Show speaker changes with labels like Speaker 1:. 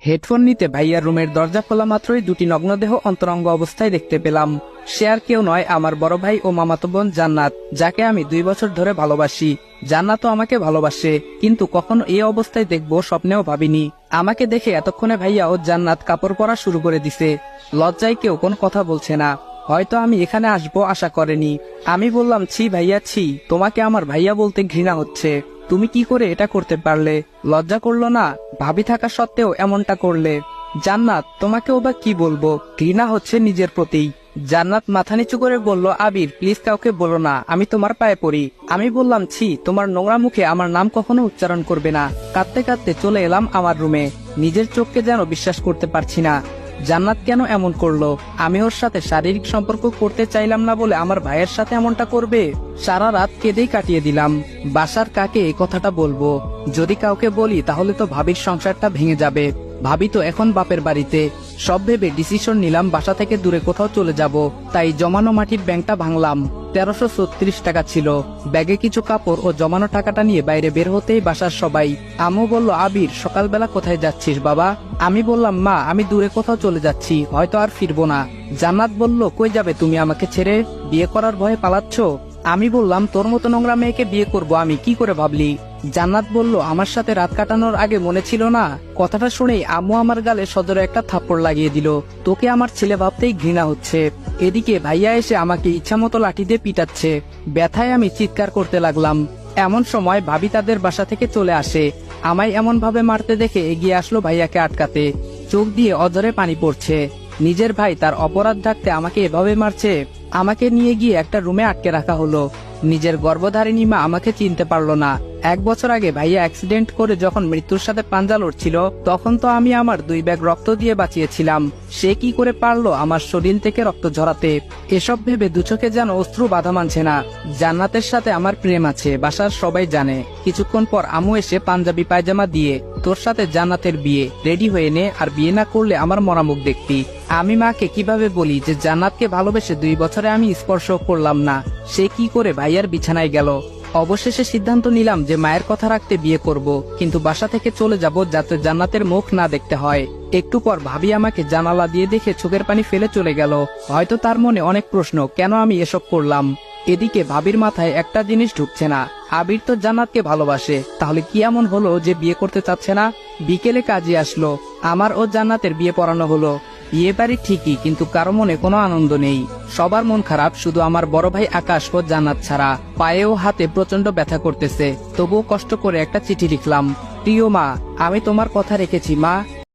Speaker 1: Headphone নিতে ভাইয়ার রুমের দরজা খোলা মাত্রই দুটি নগ্নদেহ অন্তরঙ্গ অবস্থায় দেখতে পেলাম। সে আর কেউ নয়, আমার বড় ভাই ও মামাতো বোন জান্নাত, যাকে আমি 2 বছর ধরে ভালোবাসি। জান্নাতও আমাকে ভালোবাসে, কিন্তু কখনো এই অবস্থায় দেখবো স্বপ্নেও ভাবিনি। আমাকে দেখে এতক্ষণে ভাইয়া ও জান্নাত কাপড় পরা শুরু করে দিছে। লজ্জায় কেউ কোনো কথা বলছে না, হয়তো আমি এখানে আসবো আশা করেনি। আমি বললাম, ছি ভাইয়া ছি, তোমাকে আমার ভাইয়া বলতে ঘৃণা হচ্ছে। তুমি কি করে এটা করতে পারলে? লজ্জা করলো না? ভাবি থাকা সত্ত্বেও এমনটা করলে। জান্নাত, তোমাকেও বা কি বলবো, ঘৃণা হচ্ছে নিজের প্রতি। জান্নাত মাথা নিচু করে বলল, আবির প্লিজ কাউকে বলো না, আমি তোমার পায়ে পড়ি। আমি বললাম, ছি, তোমার নোংরা মুখে আমার নাম কখনো উচ্চারণ করবে না। কাঁদতে কাঁদতে চলে এলাম আমার রুমে। নিজের চোখকে যেন বিশ্বাস করতে পারছি না। জান্নাত কেন এমন করলো? আমি ওর সাথে শারীরিক সম্পর্ক করতে চাইলাম না বলে আমার ভাইয়ের সাথে এমনটা করবে? সারা রাত কেঁদেই কাটিয়ে দিলাম। বাসার কাকে এই কথাটা বলবো? যদি কাউকে বলি তাহলে তো ভাবির সংসারটা ভেঙে যাবে। ভাবি তো এখন বাপের বাড়িতে। সব ভেবে ডিসিশন নিলাম বাসা থেকে দূরে কোথাও চলে যাব। তাই জমানো মাটির ব্যাংকটা ভাঙলাম। 1336 টাকা ছিল। ব্যাগে কিছু কাপড় ও জমানো টাকাটা নিয়ে বাইরে বের হতেই বাসার সবাই। আম্মু বলল, আবির সকালবেলা কোথায় যাচ্ছিস বাবা? আমি বললাম, মা আমি দূরে কোথাও চলে যাচ্ছি, হয়তো আর ফিরবো না। জান্নাত বলল, কই যাবে তুমি আমাকে ছেড়ে? বিয়ে করার ভয়ে পালাচ্ছ? আমি বললাম, তোর মতো নোংরা মেয়েকে বিয়ে করব আমি, কি করে ভাবলি? জান্নাত বলল, আমার সাথে রাত কাটানোর আগে মনে ছিল না? কথাটা শুনেই আম্মু আমার গালে সজোরে একটা থাপ্পড় লাগিয়ে দিল। তোকে আমার ছেলে ভাবতেই ঘৃণা হচ্ছে। এদিকে ভাইয়া এসে আমাকে ইচ্ছামতো লাঠি দিয়ে পিটাচ্ছে। ব্যথায় আমি চিৎকার করতে লাগলাম। এমন সময় ভাবি তাদের বাসা থেকে চলে আসে। আমায় এমন ভাবে মারতে দেখে এগিয়ে আসলো ভাইয়াকে আটকাতে। চোখ দিয়ে অঝরে পানি পড়ছে। নিজের ভাই তার অপরাধ ঢাকতে আমাকে এভাবে মারছে। আমাকে নিয়ে গিয়ে একটা রুমে আটকে রাখা হলো। নিজের গর্ভধারিণী মা আমাকে চিনতে পারলো না। 1 বছর আগে ভাইয়া অ্যাক্সিডেন্ট করে যখন মৃত্যুর সাথে পাঞ্জা লড়ছিল, তখন তো আমি আমার 2 ব্যাগ রক্ত দিয়ে বাঁচিয়েছিলাম। সে কি করে পারলো আমার শরীর থেকে রক্ত ঝরাতে? এসব ভেবে দু চোখে যেন অশ্রু বাধা মানছে না। জান্নাতের সাথে আমার প্রেম আছে, বাসার সবাই জানে। কিছুক্ষণ পর আম্মু এসে পাঞ্জাবি পায়জামা দিয়ে, তোর সাথে জান্নাতের বিয়ে, রেডি হয়ে নে, আর বিয়ে না করলে আমার মরামুখ দেখতি। আমি মাকে কিভাবে বলি যে জান্নাতকে ভালোবেসে 2 বছরে আমি স্পর্শ করলাম না? সে কি করে ভাইয়ার বিছানায় গেল? অবশেষে সিদ্ধান্ত নিলাম যে মায়ের কথা রাখতে বিয়ে করব, কিন্তু বাসা থেকে চলে যাব যাতে জান্নাতের মুখ না দেখতে হয়। একটু পর ভাবি আমাকে জানালা দিয়ে দেখে চোখের পানি ফেলে চলে গেল। হয়তো তার মনে অনেক প্রশ্ন, কেন আমি এসব করলাম। এদিকে ভাবির মাথায় একটা জিনিস ঢুকছে না। আবির তো জান্নাতকে ভালোবাসে, তাহলে কি এমন হলো যে বিয়ে করতে চাচ্ছে না? বিকেলে কাজে আসলো, আমার ও জান্নাতের বিয়ে পড়ানো হলো। বিয়ে বাড়ি ঠিকই, কিন্তু কারো মনে কোনো আনন্দ নেই। সবার মন খারাপ, শুধু আমার বড় ভাই আকাশ ও জান্নাত ছাড়া। পায়ে ও হাতে প্রচন্ড ব্যথা করতেছে, তবুও কষ্ট করে একটা চিঠি লিখলাম। প্রিয় মা, আমি তোমার কথা রেখেছি মা।